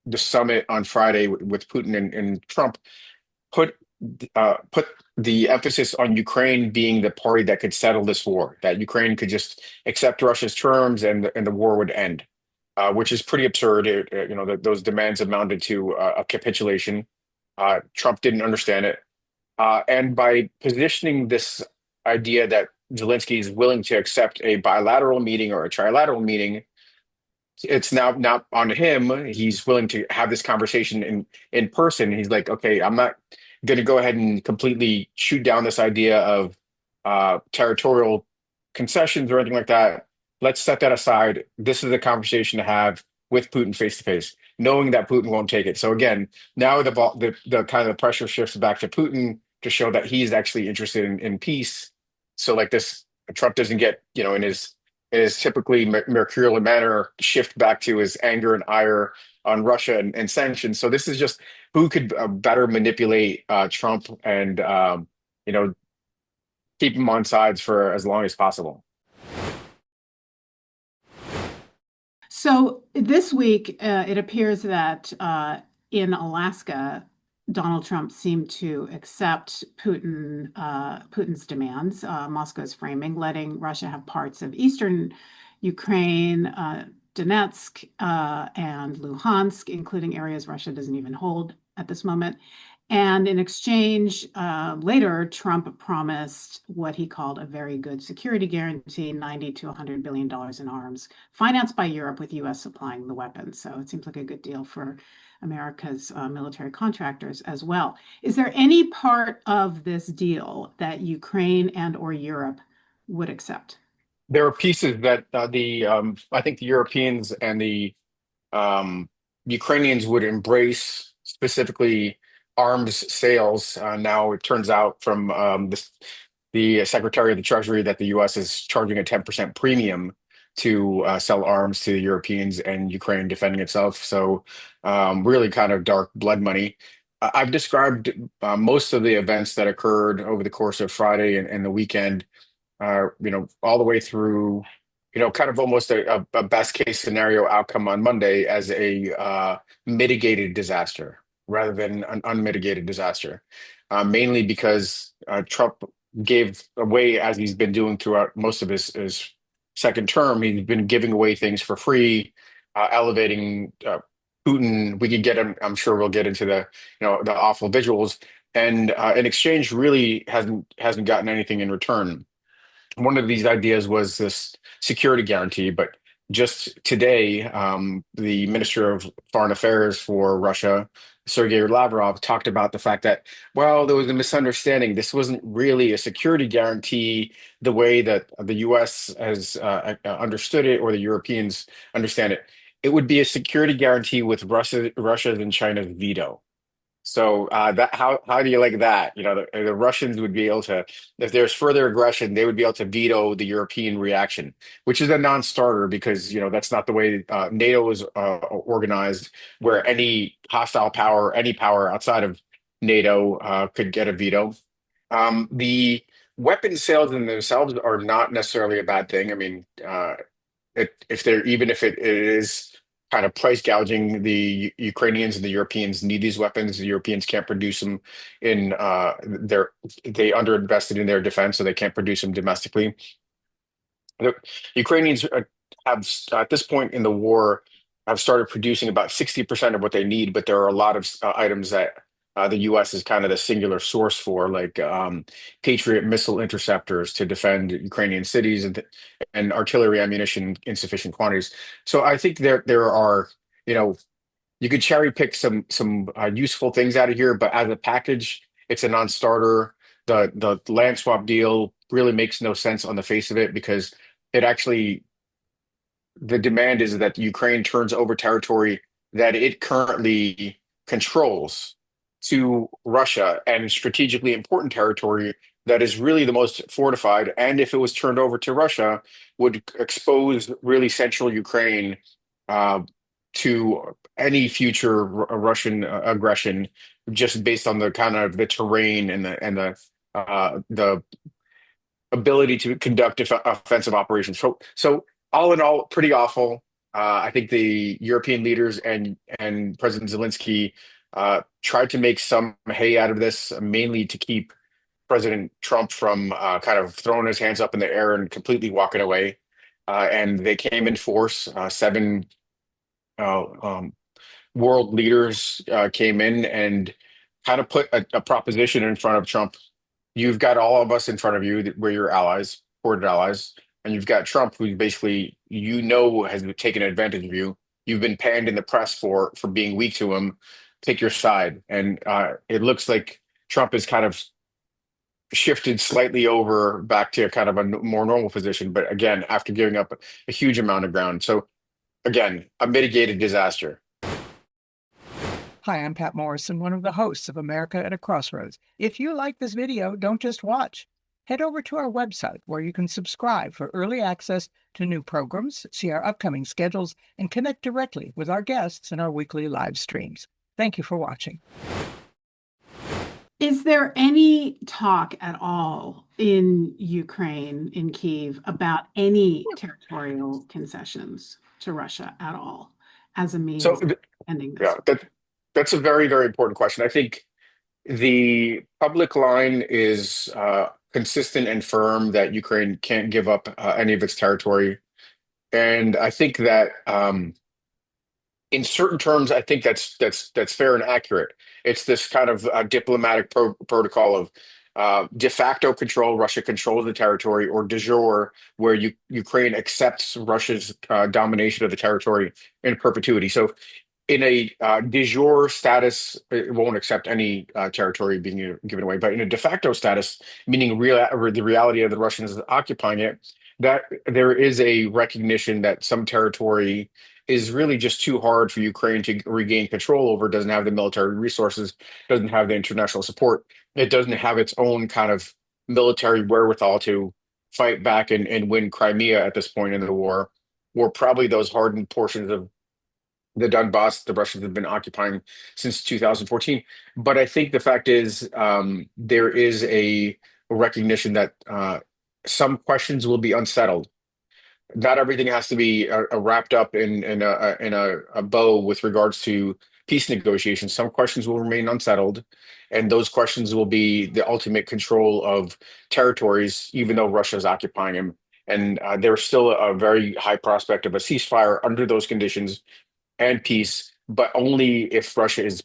the summit on Friday with Putin and Trump put put the emphasis on Ukraine being the party that could settle this war, that Ukraine could just accept Russia's terms and the war would end, which is pretty absurd. Those demands amounted to a capitulation. Trump didn't understand it, and by positioning this idea that Zelensky is willing to accept a bilateral meeting or a trilateral meeting, it's now not on him. He's willing to have this conversation in person. He's like, okay, I'm not going to go ahead and completely shoot down this idea of territorial concessions or anything like that. Let's set that aside. This is a conversation to have with Putin face to face, knowing that Putin won't take it. So again, now the kind of the pressure shifts back to Putin to show that he's actually interested in peace. So like this, Trump doesn't get, in his typically mercurial manner, shift back to his anger and ire on Russia and sanctions. So this is just who could better manipulate Trump and you know keep him on sides for as long as possible. So this week, it appears that in Alaska, Donald Trump seemed to accept Putin's demands, Moscow's framing, letting Russia have parts of eastern Ukraine, Donetsk, and Luhansk, including areas Russia doesn't even hold at this moment. And in exchange, later, Trump promised what he called a very good security guarantee, 90 to $100 billion in arms, financed by Europe, with U.S. supplying the weapons. So it seems like a good deal for America's military contractors as well. Is there any part of this deal that Ukraine and or Europe would accept? There are pieces that the I think the Europeans and the um, Ukrainians would embrace, specifically arms sales. Now it turns out from the Secretary of the Treasury that the U.S. is charging a 10% premium to sell arms to the Europeans and Ukraine defending itself. So really kind of dark blood money. I've described most of the events that occurred over the course of Friday and the weekend, all the way through, kind of almost a best case scenario outcome on Monday as a mitigated disaster rather than an unmitigated disaster, mainly because Trump gave away, as he's been doing throughout most of his second term, he's been giving away things for free, elevating Putin. We could get him, I'm sure we'll get into the awful visuals, and in exchange, really hasn't gotten anything in return. One of these ideas was this security guarantee, but just today, the Minister of Foreign Affairs for Russia, Sergei Lavrov, talked about the fact that, well, there was a misunderstanding. This wasn't really a security guarantee the way that the U.S. has understood it or the Europeans understand it. It would be a security guarantee with Russia's and China's veto. So that how do you like that? The Russians would be able to, if there's further aggression, they would be able to veto the European reaction, which is a non-starter because that's not the way NATO is organized, where any hostile power, any power outside of NATO could get a veto. The weapon sales in themselves are not necessarily a bad thing. I mean, if they're even if it is kind of price gouging, the Ukrainians and the Europeans need these weapons. The Europeans can't produce them in they underinvested in their defense, so they can't produce them domestically. The Ukrainians have at this point in the war have started producing about 60% of what they need, but there are a lot of items that the U.S. is kind of the singular source for, like Patriot missile interceptors to defend Ukrainian cities and artillery ammunition in sufficient quantities. So I think there are, you know, you could cherry pick some useful things out of here, but as a package, it's a non-starter. The land swap deal really makes no sense on the face of it because it actually the demand is that Ukraine turns over territory that it currently controls to Russia, and strategically important territory that is really the most fortified. And if it was turned over to Russia, would expose really central Ukraine uh, to any future Russian aggression, just based on the kind of the terrain and the ability to conduct offensive operations. So all in all, pretty awful. I think the European leaders and President Zelensky tried to make some hay out of this, mainly to keep President Trump from kind of throwing his hands up in the air and completely walking away. And they came in force. Seven uh, um, world leaders came in and kind of put a proposition in front of Trump. You've got all of us in front of you that we're your allies, supported allies, and you've got Trump, who basically has taken advantage of you. You've been panned in the press for being weak to him. Take your side, and it looks like Trump is kind of shifted slightly over back to kind of a more normal position. But again, after giving up a huge amount of ground, so again, a mitigated disaster. Hi, I'm Pat Morrison, one of the hosts of America at a Crossroads. If you like this video, don't just watch. Head over to our website where you can subscribe for early access to new programs, see our upcoming schedules, and connect directly with our guests in our weekly live streams. Thank you for watching. Is there any talk at all in Ukraine, in Kyiv, about any territorial concessions to Russia at all as a So means of ending yeah, this? that's a very, very important question. I think the public line is consistent and firm that Ukraine can't give up any of its territory. And I think that in certain terms, I think that's fair and accurate. It's this kind of diplomatic protocol of de facto control, Russia controls the territory, or de jure, where Ukraine accepts Russia's domination of the territory in perpetuity. So in a de jure status, it won't accept any territory being given away. But in a de facto status, meaning the reality of the Russians occupying it, that there is a recognition that some territory is really just too hard for Ukraine to regain control over. Doesn't have the military resources, doesn't have the international support. It doesn't have its own kind of military wherewithal to fight back and win Crimea at this point in the war, or probably those hardened portions of the Donbass the Russians have been occupying since 2014. But I think the fact is there is a recognition that some questions will be unsettled. Not everything has to be wrapped up in a bow with regards to peace negotiations. Some questions will remain unsettled, and those questions will be the ultimate control of territories, even though Russia is occupying them. And there's still a very high prospect of a ceasefire under those conditions and peace, but only if Russia is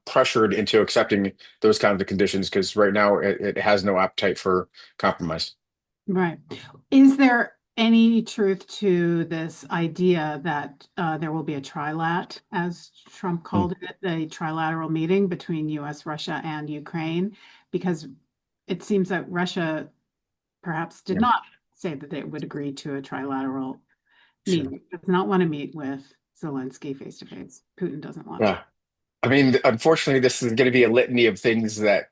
pressured into accepting those kinds of conditions, because right now it has no appetite for compromise. Right. Is there any truth to this idea that there will be a trilat, as Trump Mm. called it, a trilateral meeting between U.S., Russia, and Ukraine? Because it seems that Russia perhaps did Yeah, not say that they would agree to a trilateral sure. meeting. Does not want to meet with Zelensky face to face. Putin doesn't want to. Yeah. I mean, unfortunately, this is going to be a litany of things that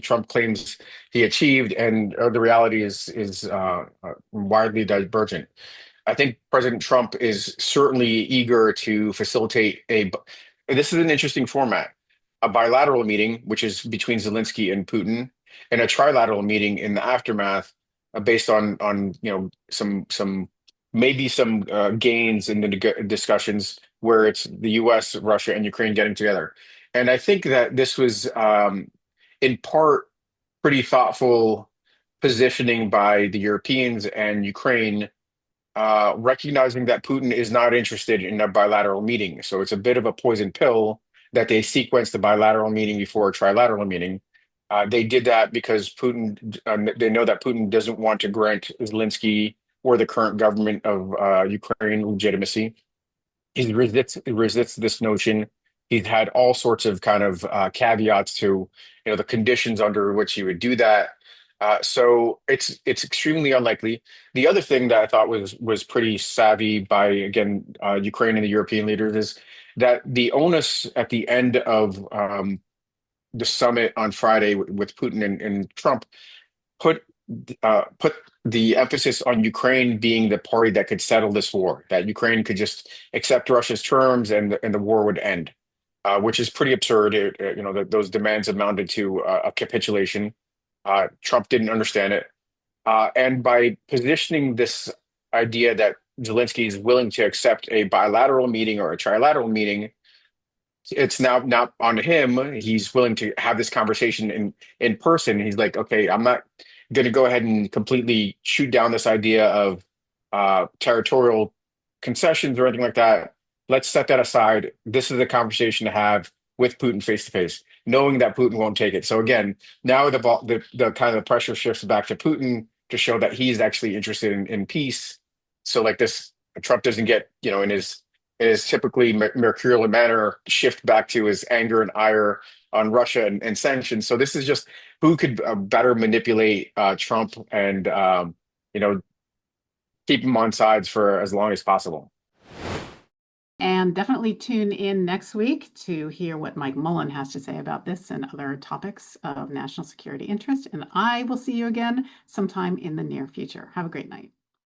Trump claims he achieved, and the reality is widely divergent. I think President Trump is certainly eager to facilitate this is an interesting format, a bilateral meeting, which is between Zelensky and Putin, and a trilateral meeting in the aftermath, based on some maybe some gains in the discussions where it's the U.S., Russia, and Ukraine getting together. And I think that this was in part pretty thoughtful positioning by the Europeans and Ukraine, recognizing that Putin is not interested in a bilateral meeting. So it's a bit of a poison pill that they sequenced the bilateral meeting before a trilateral meeting. They did that because they know that Putin doesn't want to grant Zelensky or the current government of Ukraine legitimacy. He resists this notion. He's had all sorts of kind of caveats to, the conditions under which he would do that. So it's extremely unlikely. The other thing that I thought was pretty savvy by, again, Ukraine and the European leaders, is that the onus at the end of the summit on Friday with Putin and Trump put put the emphasis on Ukraine being the party that could settle this war, that Ukraine could just accept Russia's terms and the war would end, which is pretty absurd. Those demands amounted to a capitulation. Trump didn't understand it, and by positioning this idea that Zelensky is willing to accept a bilateral meeting or a trilateral meeting, it's now not on him. He's willing to have this conversation in person. He's like, okay, I'm not going to go ahead and completely shoot down this idea of territorial concessions or anything like that. Let's set that aside. This is a conversation to have with Putin face to face, knowing that Putin won't take it. So again, now the kind of the pressure shifts back to Putin to show that he's actually interested in peace. So like this, Trump doesn't get, in his typically mercurial manner, shift back to his anger and ire on Russia and sanctions. So this is just who could better manipulate Trump and keep him on sides for as long as possible. And definitely tune in next week to hear what Mike Mullen has to say about this and other topics of national security interest. And I will see you again sometime in the near future. Have a great night.